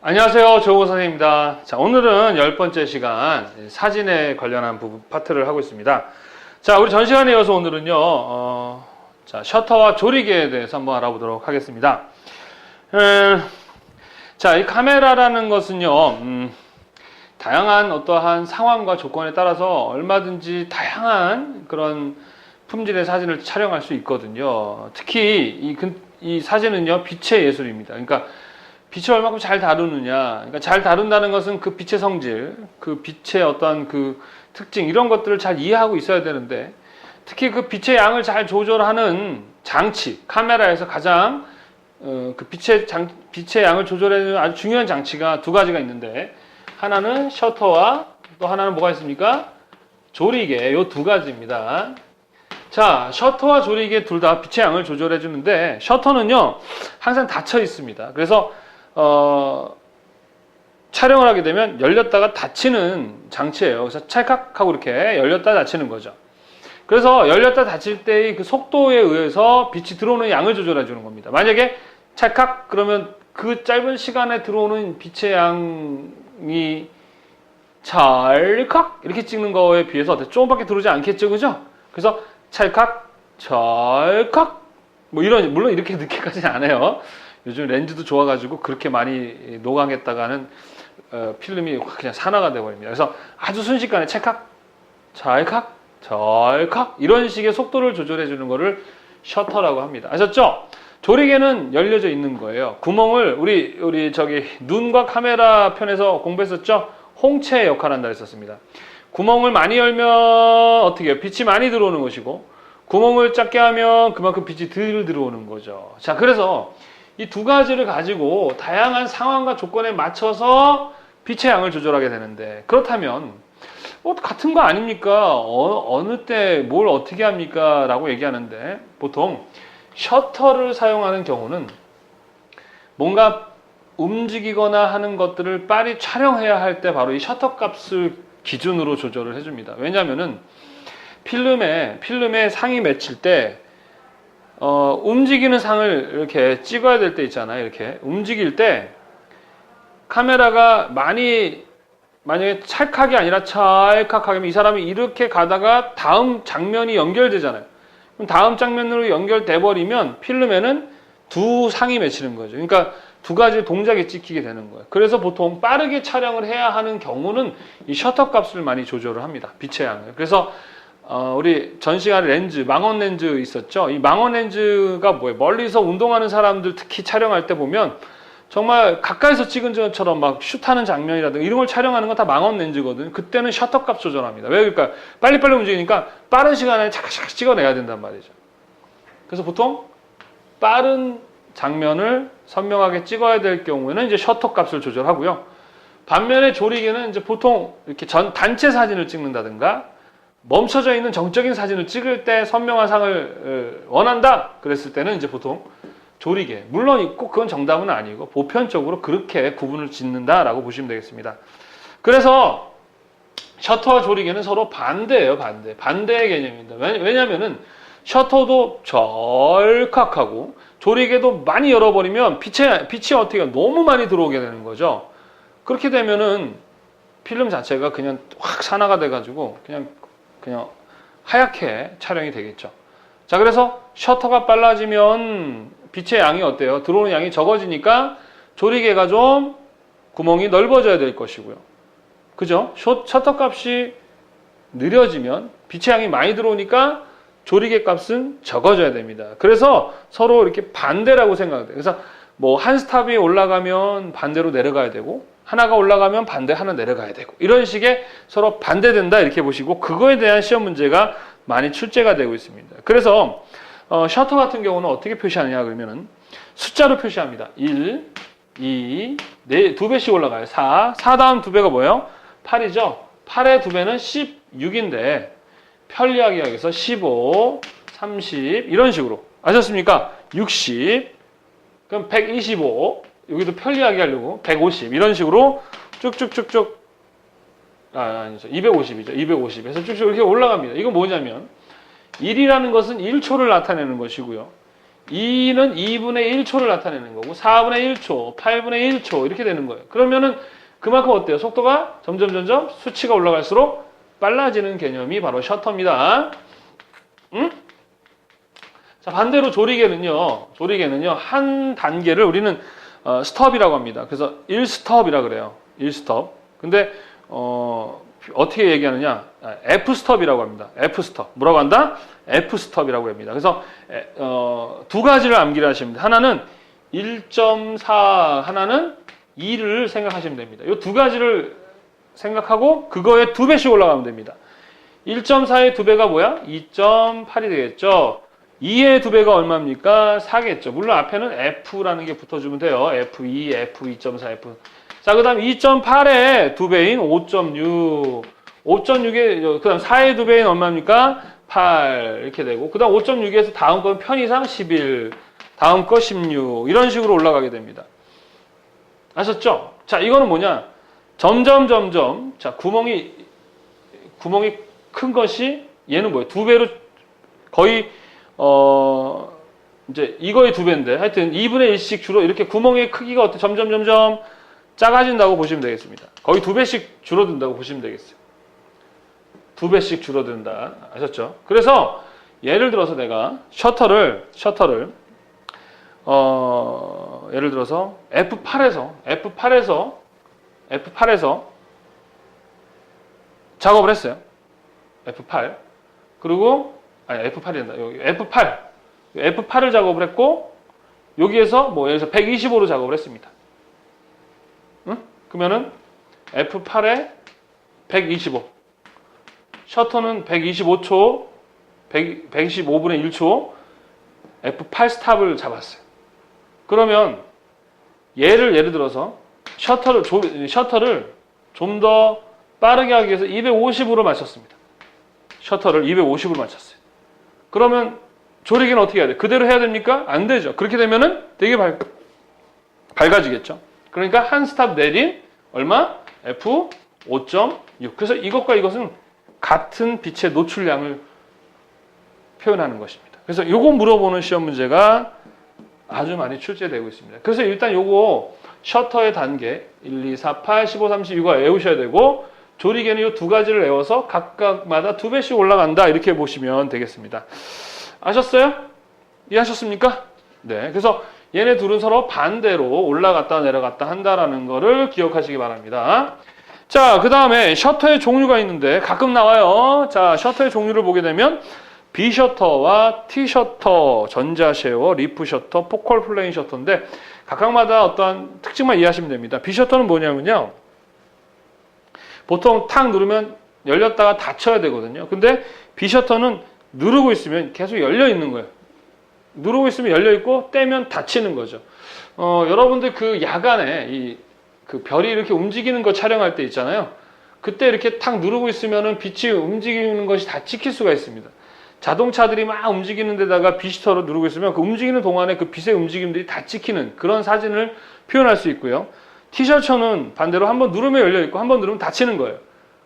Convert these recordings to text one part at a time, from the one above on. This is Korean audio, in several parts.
안녕하세요. 조호 선생님입니다. 자, 오늘은 10번째 시간 사진에 관련한 부분 파트를 하고 있습니다. 자, 우리 전 시간에 이어서 오늘은요, 자, 셔터와 조리개에 대해서 한번 알아보도록 하겠습니다. 자, 이 카메라라는 것은요, 다양한 어떠한 상황과 조건에 따라서 얼마든지 다양한 그런 품질의 사진을 촬영할 수 있거든요. 특히 이 사진은요, 빛의 예술입니다. 그러니까 빛을 얼마큼 잘 다루느냐. 그러니까 잘 다룬다는 것은 그 빛의 성질, 그 빛의 어떤 그 특징, 이런 것들을 잘 이해하고 있어야 되는데, 특히 그 빛의 양을 잘 조절하는 장치, 카메라에서 가장 그 빛의 양을 조절해주는 아주 중요한 장치가 두 가지가 있는데, 하나는 셔터와 또 하나는 뭐가 있습니까? 조리개, 요 두 가지입니다. 자, 셔터와 조리개 둘 다 빛의 양을 조절해 주는데, 셔터는요 항상 닫혀 있습니다. 그래서 촬영을 하게 되면 열렸다가 닫히는 장치예요. 그래서 찰칵 하고 이렇게 열렸다 닫히는 거죠. 그래서 열렸다 닫힐 때의 그 속도에 의해서 빛이 들어오는 양을 조절해 주는 겁니다. 만약에 찰칵 그러면 그 짧은 시간에 들어오는 빛의 양이 찰칵 이렇게 찍는 거에 비해서 조금밖에 들어오지 않겠죠, 그죠? 그래서 찰칵, 찰칵 뭐 이런, 물론 이렇게 늦게까지는 안 해요. 요즘 렌즈도 좋아가지고 그렇게 많이 노광했다가는 필름이 그냥 산화가 되어버립니다. 그래서 아주 순식간에 찰칵, 찰칵, 찰칵 이런 식의 속도를 조절해 주는 거를 셔터라고 합니다. 아셨죠? 조리개는 열려져 있는 거예요. 구멍을 우리 저기 눈과 카메라 편에서 공부했었죠? 홍채의 역할을 한다 했었습니다. 구멍을 많이 열면 어떻게 해요? 빛이 많이 들어오는 것이고, 구멍을 작게 하면 그만큼 빛이 덜 들어오는 거죠. 자, 그래서 이 두 가지를 가지고 다양한 상황과 조건에 맞춰서 빛의 양을 조절하게 되는데, 그렇다면 같은 거 아닙니까? 어느 때 뭘 어떻게 합니까? 라고 얘기하는데, 보통 셔터를 사용하는 경우는 뭔가 움직이거나 하는 것들을 빨리 촬영해야 할 때 바로 이 셔터 값을 기준으로 조절을 해줍니다. 왜냐하면은 필름에 상이 맺힐 때 움직이는 상을 이렇게 찍어야 될 때 있잖아요. 이렇게 움직일 때 카메라가 만약에 찰칵이 아니라 찰칵하면 이 사람이 이렇게 가다가 다음 장면이 연결되잖아요. 그럼 다음 장면으로 연결돼 버리면 필름에는 두 상이 맺히는 거죠. 그러니까 두 가지 동작이 찍히게 되는 거예요. 그래서 보통 빠르게 촬영을 해야 하는 경우는 이 셔터 값을 많이 조절을 합니다. 빛의 양을. 그래서 우리 전 시간에 렌즈, 망원 렌즈 있었죠? 이 망원 렌즈가 뭐예요? 멀리서 운동하는 사람들 특히 촬영할 때 보면 정말 가까이서 찍은 것처럼 막 슛하는 장면이라든가 이런 걸 촬영하는 건 다 망원 렌즈거든요. 그때는 셔터 값 조절합니다. 왜 그럴까요? 빨리빨리 움직이니까 빠른 시간에 착착 찍어내야 된단 말이죠. 그래서 보통 빠른 장면을 선명하게 찍어야 될 경우에는 이제 셔터 값을 조절하고요. 반면에 조리개는 이제 보통 이렇게 단체 사진을 찍는다든가 멈춰져 있는 정적인 사진을 찍을 때 선명한 상을 원한다 그랬을 때는 이제 보통 조리개, 물론 꼭 그건 정답은 아니고 보편적으로 그렇게 구분을 짓는다라고 보시면 되겠습니다. 그래서 셔터와 조리개는 서로 반대예요. 반대의 개념입니다. 왜냐면은 셔터도 절칵하고 조리개도 많이 열어버리면 빛이 어떻게 너무 많이 들어오게 되는 거죠. 그렇게 되면은 필름 자체가 그냥 확 산화가 돼가지고 그냥 하얗게 촬영이 되겠죠. 자, 그래서 셔터가 빨라지면 빛의 양이 어때요? 들어오는 양이 적어지니까 조리개가 좀 구멍이 넓어져야 될 것이고요. 그죠? 셔터 값이 느려지면 빛의 양이 많이 들어오니까 조리개 값은 적어져야 됩니다. 그래서 서로 이렇게 반대라고 생각돼요. 그래서 뭐 한 스탑이 올라가면 반대로 내려가야 되고, 하나가 올라가면 반대 하나 내려가야 되고, 이런 식의 서로 반대된다 이렇게 보시고, 그거에 대한 시험 문제가 많이 출제가 되고 있습니다. 그래서 셔터 같은 경우는 어떻게 표시하느냐 그러면은 숫자로 표시합니다. 1, 2, 4, 두 배씩 올라가요. 4 다음 두 배가 뭐예요? 8이죠. 8의 두 배는 16인데 편리하게 하기 위해서 15, 30 이런 식으로. 아셨습니까? 60, 그럼 125, 여기도 편리하게 하려고 150 이런 식으로 쭉쭉쭉쭉, 아니죠. 250이죠. 250 해서 쭉쭉 이렇게 올라갑니다. 이건 뭐냐면 1이라는 것은 1초를 나타내는 것이고요. 2는 2분의 1초를 나타내는 거고 4분의 1초, 8분의 1초 이렇게 되는 거예요. 그러면은 그만큼 어때요? 속도가 점점 수치가 올라갈수록 빨라지는 개념이 바로 셔터입니다. 응? 자, 반대로 조리개는요, 한 단계를 우리는 스톱이라고 합니다. 그래서 1스톱이라 그래요. 1스톱. 근데, 어떻게 얘기하느냐? F스톱이라고 합니다. F스톱. 뭐라고 한다? F스톱이라고 합니다. 그래서, 두 가지를 암기를 하시면 됩니다. 하나는 1.4, 하나는 2를 생각하시면 됩니다. 이 두 가지를 생각하고, 그거에 2배씩 올라가면 됩니다. 1.4의 2배가 뭐야? 2.8이 되겠죠? 2의 2배가 얼마입니까? 4겠죠. 물론 앞에는 F라는 게 붙어주면 돼요. F2, F2.4, F. 자, 그 다음 2.8의 2배인 5.6. 5.6의, 그 다음 4의 2배인 얼마입니까? 8. 이렇게 되고. 그 다음 5.6에서 다음 건 편의상 11. 다음 거 16. 이런 식으로 올라가게 됩니다. 아셨죠? 자, 이거는 뭐냐? 점점. 자, 구멍이 큰 것이 얘는 뭐예요? 2배로 거의 이제 이거의 2배인데 하여튼 2분의 1씩 주로 이렇게 구멍의 크기가 어때 점점 작아진다고 보시면 되겠습니다. 거의 2배씩 줄어든다고 보시면 되겠어요. 2배씩 줄어든다. 아셨죠? 그래서 예를 들어서 내가 셔터를 예를 들어서 F8에서 작업을 했어요. F8. 그리고 아니 F8이 된다. 여기 F8을 작업을 했고 여기에서 뭐 예를 들어서 125로 작업을 했습니다. 응? 그러면은 F8에 125. 셔터는 125초, 125분의 1초 F8 스탑을 잡았어요. 그러면 예를 들어서 셔터를 좀 더 빠르게 하기 위해서 250으로 맞췄습니다. 셔터를 250으로 맞췄어요. 그러면 조리개는 어떻게 해야 돼? 그대로 해야 됩니까? 안 되죠. 그렇게 되면은 되게 밝아지겠죠. 그러니까 한 스탑 내린 얼마? F5.6. 그래서 이것과 이것은 같은 빛의 노출량을 표현하는 것입니다. 그래서 이거 물어보는 시험 문제가 아주 많이 출제되고 있습니다. 그래서 일단 요거 셔터의 단계 1, 2, 4, 8, 15, 30 이거 외우셔야 되고 조리개는 이 두 가지를 외워서 각각마다 2배씩 올라간다 이렇게 보시면 되겠습니다. 아셨어요? 이해하셨습니까? 네. 그래서 얘네 둘은 서로 반대로 올라갔다 내려갔다 한다라는 거를 기억하시기 바랍니다. 자, 그 다음에 셔터의 종류가 있는데 가끔 나와요. 자, 셔터의 종류를 보게 되면 B셔터와 T셔터, 전자쉐어, 리프 셔터, 포컬 플레인 셔터인데 각각마다 어떠한 특징만 이해하시면 됩니다. B셔터는 뭐냐면요. 보통 탁 누르면 열렸다가 닫혀야 되거든요. 근데 B셔터는 누르고 있으면 계속 열려 있는 거예요. 누르고 있으면 열려 있고 떼면 닫히는 거죠. 여러분들 그 야간에 그 별이 이렇게 움직이는 거 촬영할 때 있잖아요. 그때 이렇게 탁 누르고 있으면은 빛이 움직이는 것이 다 찍힐 수가 있습니다. 자동차들이 막 움직이는 데다가 B셔터로 누르고 있으면 그 움직이는 동안에 그 빛의 움직임들이 다 찍히는 그런 사진을 표현할 수 있고요. T셔터는 반대로 한번 누르면 열려 있고 한번 누르면 닫히는 거예요.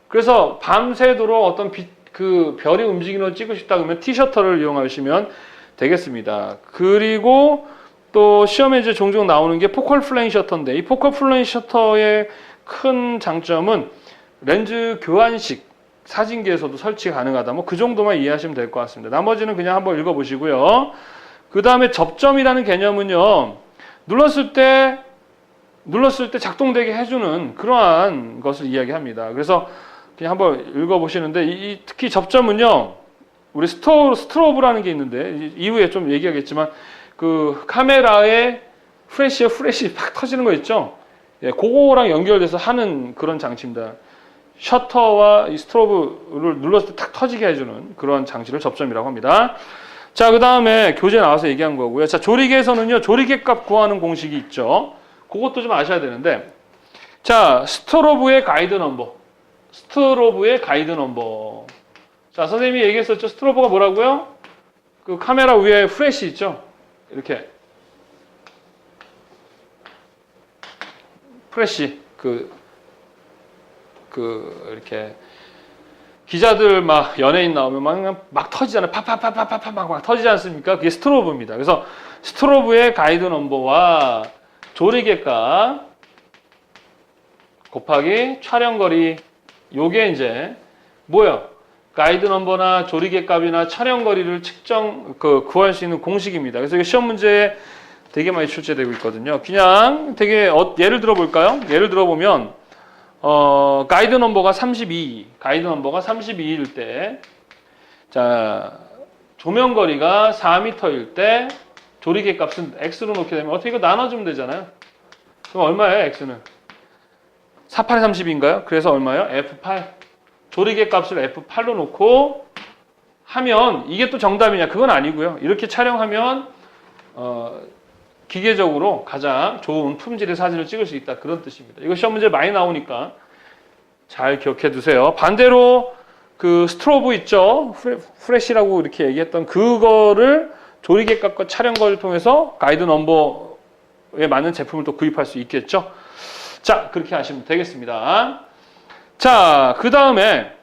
그래서 밤새도록 어떤 그 별이 움직이는 걸 찍고 싶다 그러면 T셔터를 이용하시면 되겠습니다. 그리고 또 시험에 이제 종종 나오는 게 포컬 플레인 셔터인데 이 포컬 플레인 셔터의 큰 장점은 렌즈 교환식 사진기에서도 설치 가능하다. 뭐 그 정도만 이해하시면 될 것 같습니다. 나머지는 그냥 한번 읽어보시고요. 그 다음에 접점이라는 개념은요. 눌렀을 때 작동되게 해주는 그러한 것을 이야기합니다. 그래서 그냥 한번 읽어보시는데 특히 접점은요. 우리 스트로브라는 게 있는데 이후에 좀 얘기하겠지만 그 카메라에 후레쉬 팍 터지는 거 있죠? 예, 그거랑 연결돼서 하는 그런 장치입니다. 셔터와 이 스트로브를 눌렀을 때 탁 터지게 해주는 그런 장치를 접점이라고 합니다. 자, 그 다음에 교재 나와서 얘기한 거고요. 자, 조리개에서는요, 조리개 값 구하는 공식이 있죠. 그것도 좀 아셔야 되는데, 자, 스트로브의 가이드 넘버. 자, 선생님이 얘기했었죠. 스트로브가 뭐라고요? 그 카메라 위에 후레쉬 있죠? 이렇게. 후레쉬. 이렇게 기자들 막 연예인 나오면 막 터지잖아요. 팍팍팍팍팍 막 터지지 않습니까? 그게 스트로브입니다. 그래서 스트로브의 가이드 넘버와 조리개값 곱하기 촬영거리, 요게 이제 뭐예요? 가이드 넘버나 조리개 값이나 촬영거리를 구할 수 있는 공식입니다. 그래서 이게 시험 문제에 되게 많이 출제되고 있거든요. 그냥 되게 예를 들어 볼까요? 예를 들어 보면 가이드 넘버가 32일 때, 자, 조명거리가 4m일 때 조리개 값은 x로 놓게 되면 어떻게 이거 나눠주면 되잖아요. 그럼 얼마예요, x는? 48에 30인가요? 그래서 얼마예요? F8. 조리개 값을 F8로 놓고 하면 이게 또 정답이냐? 그건 아니고요. 이렇게 촬영하면 기계적으로 가장 좋은 품질의 사진을 찍을 수 있다. 그런 뜻입니다. 이거 시험 문제 많이 나오니까 잘 기억해 두세요. 반대로 그 스트로브 있죠? 프레시라고 이렇게 얘기했던 그거를 조리개 값과 촬영거리를 통해서 가이드 넘버에 맞는 제품을 또 구입할 수 있겠죠? 자, 그렇게 하시면 되겠습니다. 자, 그 다음에,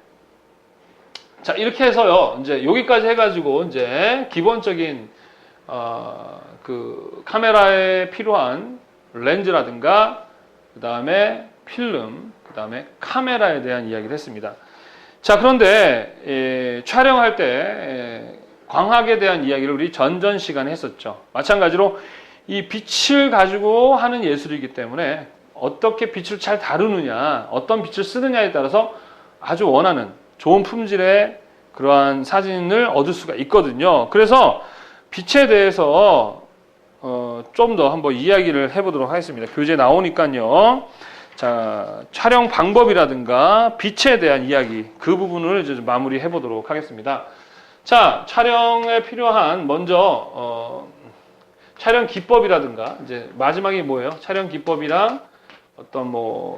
자, 이렇게 해서요, 이제 여기까지 해가지고, 이제 기본적인, 그 카메라에 필요한 렌즈라든가, 그 다음에 필름, 그 다음에 카메라에 대한 이야기를 했습니다. 자, 그런데, 촬영할 때, 광학에 대한 이야기를 우리 전전 시간에 했었죠. 마찬가지로 이 빛을 가지고 하는 예술이기 때문에 어떻게 빛을 잘 다루느냐, 어떤 빛을 쓰느냐에 따라서 아주 원하는 좋은 품질의 그러한 사진을 얻을 수가 있거든요. 그래서 빛에 대해서 좀 더 한번 이야기를 해보도록 하겠습니다. 교재에 나오니까요. 자, 촬영 방법이라든가 빛에 대한 이야기, 그 부분을 이제 마무리 해보도록 하겠습니다. 자, 촬영에 필요한 먼저 촬영 기법이라든가 이제 마지막이 뭐예요? 촬영 기법이랑 어떤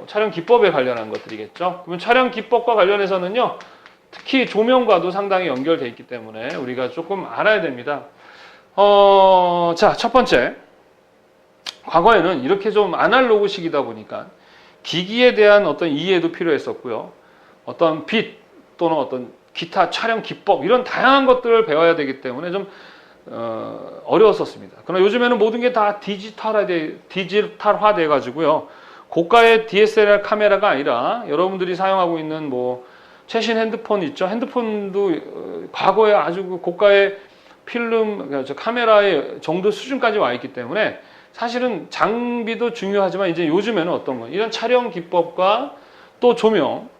촬영 기법에 관련한 것들이겠죠. 그러면 촬영 기법과 관련해서는요, 특히 조명과도 상당히 연결되어 있기 때문에 우리가 조금 알아야 됩니다. 자, 첫 번째, 과거에는 이렇게 좀 아날로그식이다 보니까 기기에 대한 어떤 이해도 필요했었고요. 어떤 빛 또는 어떤 기타 촬영 기법 이런 다양한 것들을 배워야 되기 때문에 좀 어려웠었습니다. 그러나 요즘에는 모든 게 다 디지털화돼 가지고요. 고가의 DSLR 카메라가 아니라 여러분들이 사용하고 있는 최신 핸드폰 있죠. 핸드폰도 과거에 아주 고가의 필름, 카메라의 정도 수준까지 와 있기 때문에 사실은 장비도 중요하지만 이제 요즘에는 어떤 건 이런 촬영 기법과 또 조명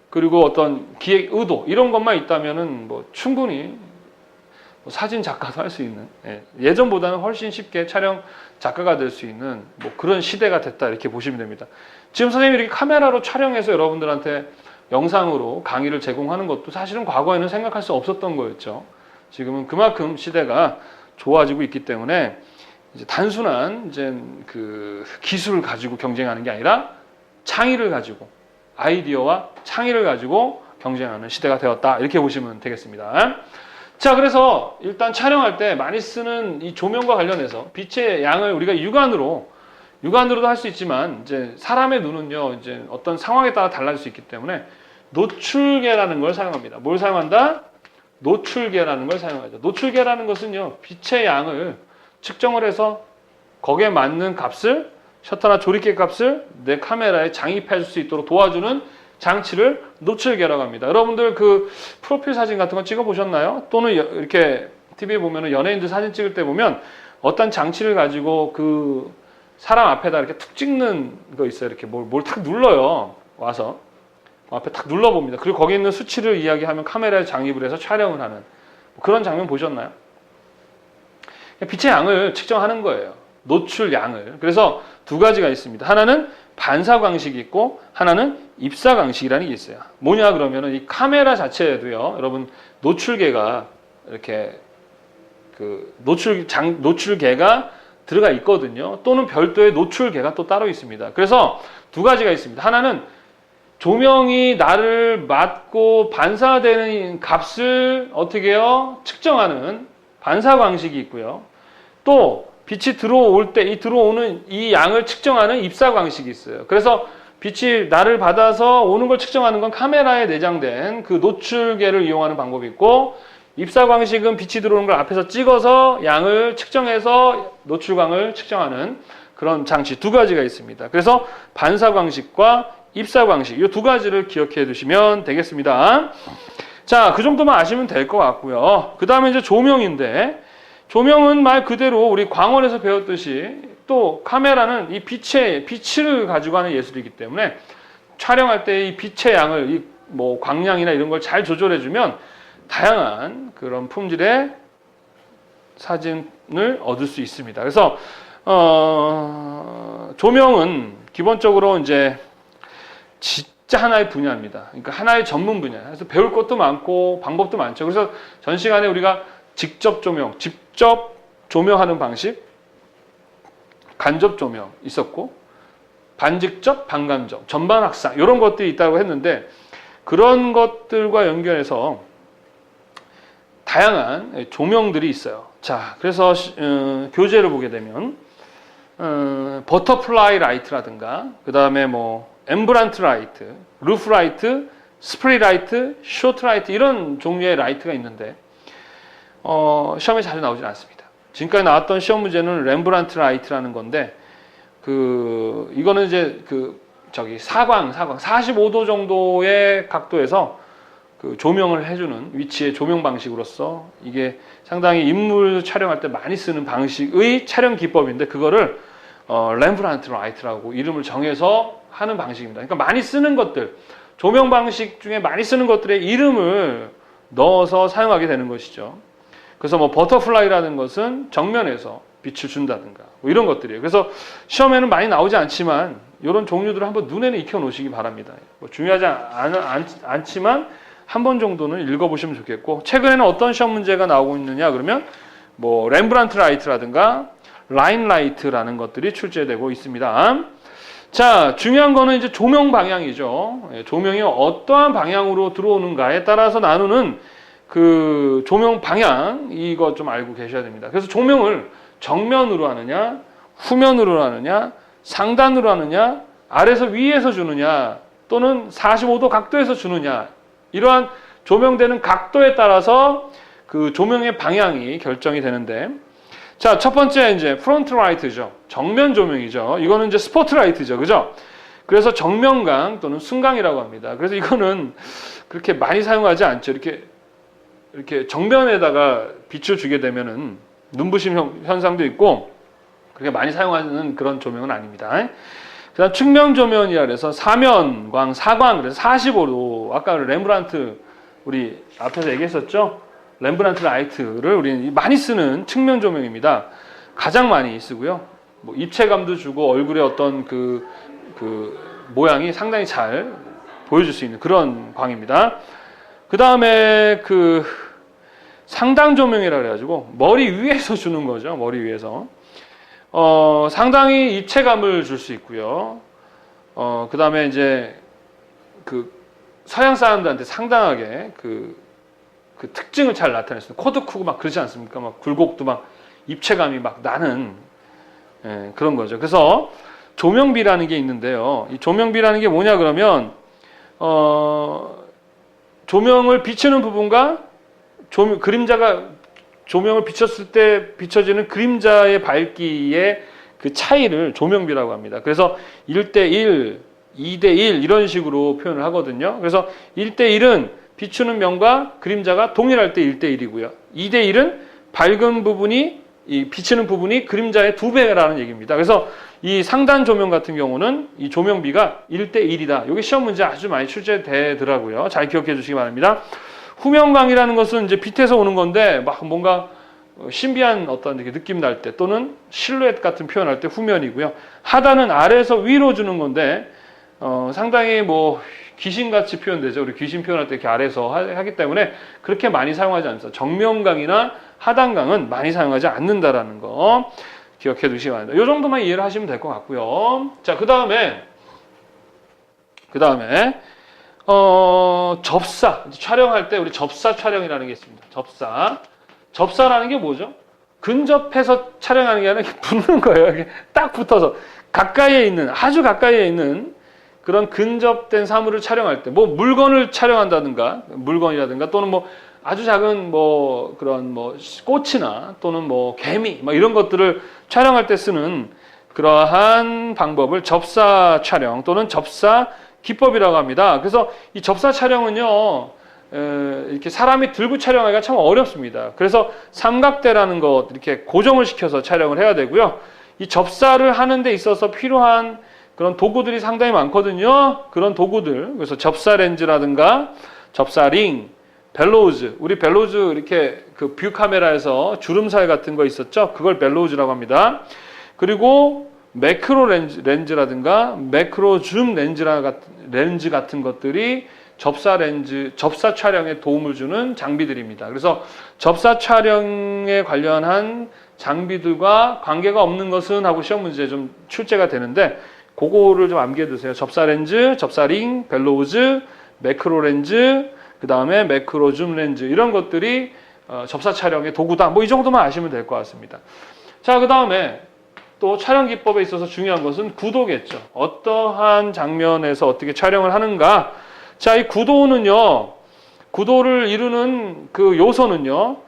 그리고 어떤 기획 의도 이런 것만 있다면은 충분히 사진 작가도 할 수 있는, 예전보다는 훨씬 쉽게 촬영 작가가 될 수 있는 그런 시대가 됐다 이렇게 보시면 됩니다. 지금 선생님이 이렇게 카메라로 촬영해서 여러분들한테 영상으로 강의를 제공하는 것도 사실은 과거에는 생각할 수 없었던 거였죠. 지금은 그만큼 시대가 좋아지고 있기 때문에 이제 단순한 그 기술을 가지고 경쟁하는 게 아니라 창의를 가지고 아이디어와 창의를 가지고 경쟁하는 시대가 되었다 이렇게 보시면 되겠습니다. 자, 그래서 일단 촬영할 때 많이 쓰는 이 조명과 관련해서 빛의 양을 우리가 육안으로도 할 수 있지만 이제 사람의 눈은요 이제 어떤 상황에 따라 달라질 수 있기 때문에 노출계라는 걸 사용합니다. 뭘 사용한다? 노출계라는 걸 사용하죠. 노출계라는 것은요 빛의 양을 측정을 해서 거기에 맞는 값을 셔터나 조리개 값을 내 카메라에 장입할 수 있도록 도와주는 장치를 노출계라고 합니다. 여러분들 그 프로필 사진 같은 거 찍어 보셨나요? 또는 이렇게 TV에 보면은 연예인들 사진 찍을 때 보면 어떤 장치를 가지고 그 사람 앞에다 이렇게 툭 찍는 거 있어요. 이렇게 뭘 탁 눌러요. 와서 앞에 탁 눌러봅니다. 그리고 거기 있는 수치를 이야기하면 카메라에 장입을 해서 촬영을 하는 그런 장면 보셨나요? 빛의 양을 측정하는 거예요. 노출 양을. 그래서 두 가지가 있습니다. 하나는 반사 광식이 있고 하나는 입사 광식이라는 게 있어요. 뭐냐 그러면은 이 카메라 자체에도요. 여러분 노출계가 이렇게 그 노출계가 들어가 있거든요. 또는 별도의 노출계가 또 따로 있습니다. 그래서 두 가지가 있습니다. 하나는 조명이 나를 맞고 반사되는 값을 어떻게 해요? 측정하는 반사 광식이 있고요. 또 빛이 들어올 때 들어오는 이 양을 측정하는 입사 광식이 있어요. 그래서 빛이 나를 받아서 오는 걸 측정하는 건 카메라에 내장된 그 노출계를 이용하는 방법이 있고, 입사광식은 빛이 들어오는 걸 앞에서 찍어서 양을 측정해서 노출광을 측정하는 그런 장치 두 가지가 있습니다. 그래서 반사광식과 입사광식 이 두 가지를 기억해 두시면 되겠습니다. 자, 그 정도만 아시면 될 것 같고요. 그 다음에 이제 조명인데, 조명은 말 그대로 우리 광원에서 배웠듯이 또 카메라는 이 빛을 가지고 하는 예술이기 때문에 촬영할 때 이 빛의 양을 뭐 광량이나 이런 걸 잘 조절해주면 다양한 그런 품질의 사진을 얻을 수 있습니다. 그래서 조명은 기본적으로 이제 진짜 하나의 분야입니다. 그러니까 하나의 전문 분야. 그래서 배울 것도 많고 방법도 많죠. 그래서 전 시간에 우리가 직접 조명하는 방식, 간접 조명 있었고, 반직접, 반간접, 전반 확산 이런 것들이 있다고 했는데, 그런 것들과 연결해서 다양한 조명들이 있어요. 자, 그래서 교재를 보게 되면 버터플라이 라이트라든가, 그 다음에 뭐 엠브란트 라이트, 루프 라이트, 스프리 라이트, 쇼트 라이트 이런 종류의 라이트가 있는데 시험에 자주 나오진 않습니다. 지금까지 나왔던 시험 문제는 렘브란트 라이트라는 건데, 이거는 이제 사광 45도 정도의 각도에서 그 조명을 해주는 위치의 조명 방식으로서 이게 상당히 인물 촬영할 때 많이 쓰는 방식의 촬영 기법인데, 그거를 렘브란트 라이트라고 이름을 정해서 하는 방식입니다. 그러니까 많이 쓰는 것들, 조명 방식 중에 많이 쓰는 것들의 이름을 넣어서 사용하게 되는 것이죠. 그래서 뭐 버터플라이라는 것은 정면에서 빛을 준다든가 뭐 이런 것들이에요. 그래서 시험에는 많이 나오지 않지만 이런 종류들을 한번 눈에는 익혀 놓으시기 바랍니다. 뭐 중요하지 않지만 한 번 정도는 읽어보시면 좋겠고, 최근에는 어떤 시험 문제가 나오고 있느냐 그러면 뭐 렘브란트 라이트라든가 라인 라이트라는 것들이 출제되고 있습니다. 자, 중요한 거는 이제 조명 방향이죠. 조명이 어떠한 방향으로 들어오는가에 따라서 나누는 그 조명 방향, 이거 좀 알고 계셔야 됩니다. 그래서 조명을 정면으로 하느냐, 후면으로 하느냐, 상단으로 하느냐, 아래에서 위에서 주느냐, 또는 45도 각도에서 주느냐, 이러한 조명되는 각도에 따라서 그 조명의 방향이 결정이 되는데, 자, 첫 번째 이제 프론트 라이트죠. 정면 조명이죠. 이거는 이제 스포트 라이트죠. 그죠? 그래서 정면광 또는 순광이라고 합니다. 그래서 이거는 그렇게 많이 사용하지 않죠. 이렇게 정면에다가 빛을 주게 되면은 눈부심 현상도 있고 그렇게 많이 사용하는 그런 조명은 아닙니다. 그다음 측면 조명이라 그래서 사면광, 사광, 그래서 45도, 아까 렘브란트 우리 앞에서 얘기했었죠. 렘브란트 라이트를 우리는 많이 쓰는 측면 조명입니다. 가장 많이 쓰고요. 뭐 입체감도 주고 얼굴의 어떤 그 모양이 상당히 잘 보여줄 수 있는 그런 광입니다. 그 다음에 상당 조명이라 그래가지고 머리 위에서 주는 거죠. 머리 위에서. 상당히 입체감을 줄 수 있고요. 그 다음에 이제 서양 사람들한테 상당하게 그 특징을 잘 나타낼 수 있는, 코도 크고 막 그러지 않습니까? 막 굴곡도 막 입체감이 막 나는 그런 거죠. 그래서 조명비라는 게 있는데요. 이 조명비라는 게 뭐냐 그러면 조명을 비추는 부분과 그림자가 조명을 비췄을 때 비춰지는 그림자의 밝기의 그 차이를 조명비라고 합니다. 그래서 1대1, 2대1 이런 식으로 표현을 하거든요. 그래서 1대1은 비추는 면과 그림자가 동일할 때 1대1이고요. 2대1은 밝은 부분이, 이 비추는 부분이 그림자의 2배라는 얘기입니다. 그래서 이 상단 조명 같은 경우는 이 조명비가 1대1이다. 이게 시험 문제 아주 많이 출제되더라고요. 잘 기억해 주시기 바랍니다. 후면광이라는 것은 이제 빛에서 오는 건데 막 뭔가 신비한 어떤 이렇게 느낌 날 때, 또는 실루엣 같은 표현할 때 후면이고요. 하단은 아래에서 위로 주는 건데 상당히 뭐 귀신같이 표현되죠. 우리 귀신 표현할 때 이렇게 아래에서 하기 때문에 그렇게 많이 사용하지 않습니다. 정면광이나 하단광은 많이 사용하지 않는다라는 거 기억해 두시기 바랍니다. 이 정도만 이해를 하시면 될 것 같고요. 자, 그 다음에 접사, 촬영할 때 우리 접사 촬영이라는 게 있습니다. 접사라는 게 뭐죠? 근접해서 촬영하는 게 아니라 붙는 거예요. 이렇게 딱 붙어서 아주 가까이에 있는 그런 근접된 사물을 촬영할 때, 뭐 물건을 촬영한다든가, 물건이라든가 또는 뭐 아주 작은 뭐 그런 뭐 꽃이나 또는 뭐 개미, 뭐 이런 것들을 촬영할 때 쓰는 그러한 방법을 접사 촬영 또는 접사 기법이라고 합니다. 그래서 이 접사 촬영은요, 이렇게 사람이 들고 촬영하기가 참 어렵습니다. 그래서 삼각대라는 것 이렇게 고정을 시켜서 촬영을 해야 되고요. 이 접사를 하는 데 있어서 필요한 그런 도구들이 상당히 많거든요. 그런 도구들, 그래서 접사 렌즈라든가 접사 링, 벨로우즈, 우리 벨로우즈 이렇게 그 뷰 카메라에서 주름살 같은 거 있었죠? 그걸 벨로우즈라고 합니다. 그리고 매크로 렌즈라든가 매크로 줌 렌즈 같은 것들이 접사 렌즈, 접사 촬영에 도움을 주는 장비들입니다. 그래서 접사 촬영에 관련한 장비들과 관계가 없는 것은 하고 시험 문제에 좀 출제가 되는데 그거를 좀 암기해 두세요. 접사 렌즈, 접사 링, 벨로우즈, 매크로 렌즈, 그 다음에 매크로 줌 렌즈 이런 것들이 접사 촬영의 도구다. 뭐 이 정도만 아시면 될 것 같습니다. 자, 그 다음에 또 촬영 기법에 있어서 중요한 것은 구도겠죠. 어떠한 장면에서 어떻게 촬영을 하는가. 자, 이 구도는요, 구도를 이루는 그 요소는요,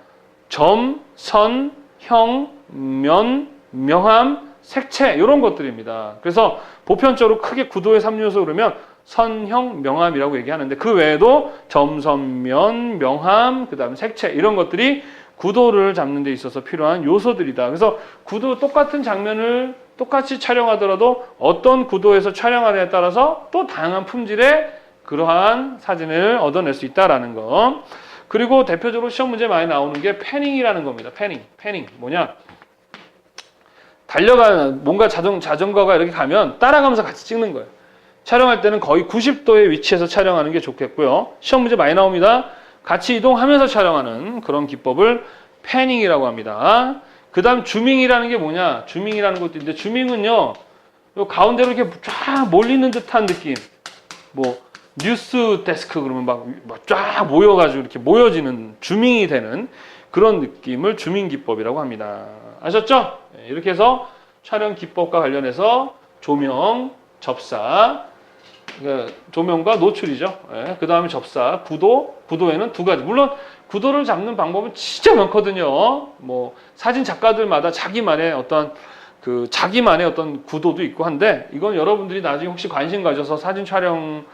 점, 선, 형, 면, 명암, 색채 이런 것들입니다. 그래서 보편적으로 크게 구도의 3요소 그러면 선, 형, 명암이라고 얘기하는데 그 외에도 점, 선, 면, 명암, 그 다음에 색채 이런 것들이 구도를 잡는 데 있어서 필요한 요소들이다. 그래서 구도 똑같은 장면을 똑같이 촬영하더라도 어떤 구도에서 촬영하느냐에 따라서 또 다양한 품질의 그러한 사진을 얻어낼 수 있다라는 거. 그리고 대표적으로 시험 문제 많이 나오는 게 패닝이라는 겁니다. 패닝 뭐냐? 달려가는 뭔가 자전거가 이렇게 가면 따라가면서 같이 찍는 거예요. 촬영할 때는 거의 90도의 위치에서 촬영하는 게 좋겠고요. 시험 문제 많이 나옵니다. 같이 이동하면서 촬영하는 그런 기법을 패닝이라고 합니다. 그 다음 주밍이라는 게 뭐냐? 주밍이라는 것도 있는데 주밍은요, 요 가운데로 이렇게 쫙 몰리는 듯한 느낌. 뭐 뉴스 데스크 그러면 막 쫙 모여가지고 이렇게 모여지는 주밍이 되는 그런 느낌을 주밍 기법이라고 합니다. 아셨죠? 이렇게 해서 촬영 기법과 관련해서 조명, 접사, 조명과 노출이죠. 그 다음에 접사, 구도에는 두 가지. 물론 구도를 잡는 방법은 진짜 많거든요. 뭐 사진 작가들마다 자기만의 어떤 구도도 있고 한데 이건 여러분들이 나중에 혹시 관심 가져서 사진 촬영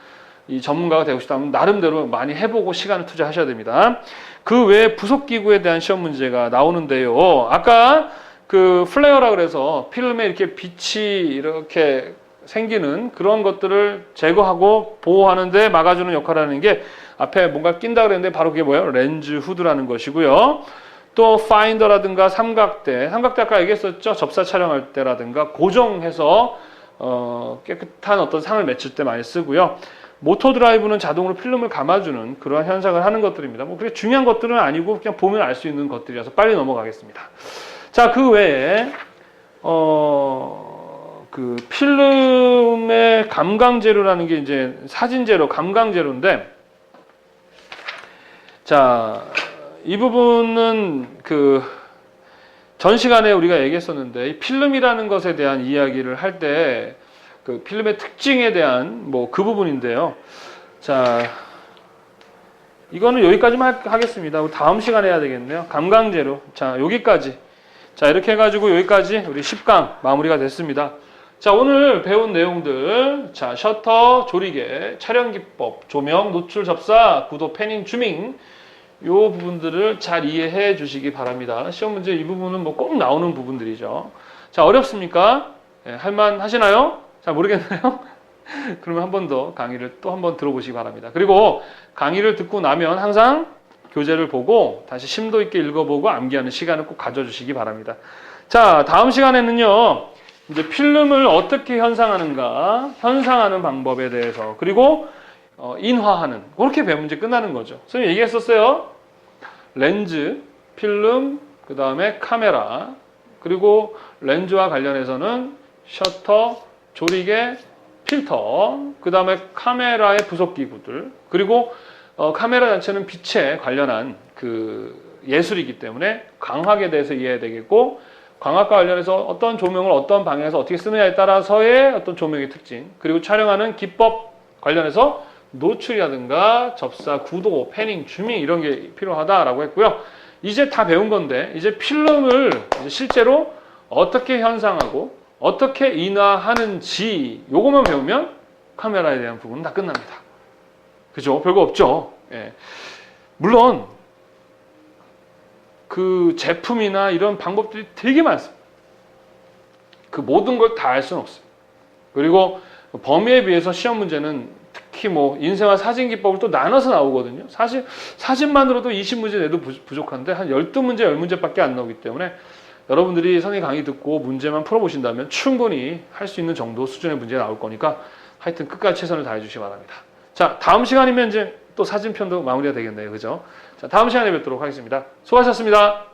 이 전문가가 되고 싶다면 나름대로 많이 해보고 시간을 투자하셔야 됩니다. 그 외에 부속 기구에 대한 시험 문제가 나오는데요. 아까 그 플레어라 그래서 필름에 이렇게 빛이 이렇게 생기는 그런 것들을 제거하고 보호하는데 막아주는 역할을 하는 게 앞에 뭔가 낀다 그랬는데 바로 그게 뭐예요? 렌즈 후드라는 것이고요. 또 파인더라든가 삼각대 아까 얘기했었죠. 접사 촬영할 때라든가 고정해서 깨끗한 어떤 상을 맺힐 때 많이 쓰고요. 모터 드라이브는 자동으로 필름을 감아주는 그러한 현상을 하는 것들입니다. 뭐 그렇게 중요한 것들은 아니고 그냥 보면 알 수 있는 것들이라서 빨리 넘어가겠습니다. 자, 그 외에 그 필름의 감강 재료라는 게 이제 사진 재료, 감강 재료인데, 자, 이 부분은 그 전 시간에 우리가 얘기했었는데 이 필름이라는 것에 대한 이야기를 할 때 그 필름의 특징에 대한 뭐 그 부분인데요. 자, 이거는 여기까지만 하겠습니다. 다음 시간에 해야 되겠네요. 감강 재료. 자, 여기까지. 자, 이렇게 해가지고 여기까지 우리 10강 마무리가 됐습니다. 자, 오늘 배운 내용들, 자, 셔터, 조리개, 촬영 기법, 조명, 노출, 접사, 구도, 패닝, 주밍, 요 부분들을 잘 이해해 주시기 바랍니다. 시험 문제 이 부분은 뭐 꼭 나오는 부분들이죠. 자, 어렵습니까? 네, 할만 하시나요? 잘 모르겠나요? 그러면 한 번 더 강의를 또 한 번 들어보시기 바랍니다. 그리고 강의를 듣고 나면 항상 교재를 보고 다시 심도 있게 읽어보고 암기하는 시간을 꼭 가져주시기 바랍니다. 자, 다음 시간에는요, 이제 필름을 어떻게 현상하는 방법에 대해서, 그리고 인화하는, 그렇게 배운 문제 끝나는 거죠. 선생님 얘기했었어요. 렌즈, 필름, 그 다음에 카메라, 그리고 렌즈와 관련해서는 셔터, 조리개, 필터, 그 다음에 카메라의 부속 기구들, 그리고 카메라 자체는 빛에 관련한 그 예술이기 때문에 광학에 대해서 이해해야 되겠고, 광학과 관련해서 어떤 조명을 어떤 방향에서 어떻게 쓰느냐에 따라서의 어떤 조명의 특징, 그리고 촬영하는 기법 관련해서 노출이라든가 접사, 구도, 패닝, 줌밍 이런 게 필요하다라고 했고요. 이제 다 배운 건데 이제 필름을 이제 실제로 어떻게 현상하고 어떻게 인화하는지 요것만 배우면 카메라에 대한 부분은 다 끝납니다. 그죠? 별거 없죠. 예. 물론 그 제품이나 이런 방법들이 되게 많습니다. 그 모든 걸 다 알 수는 없어요. 그리고 범위에 비해서 시험 문제는 특히 뭐 인쇄와 사진 기법을 또 나눠서 나오거든요. 사실 사진만으로도 20문제 내도 부족한데 한 12문제, 10문제밖에 안 나오기 때문에 여러분들이 선생님 강의 듣고 문제만 풀어보신다면 충분히 할 수 있는 정도 수준의 문제 나올 거니까 하여튼 끝까지 최선을 다해 주시기 바랍니다. 자, 다음 시간이면 이제 또 사진편도 마무리가 되겠네요. 그죠? 자, 다음 시간에 뵙도록 하겠습니다. 수고하셨습니다.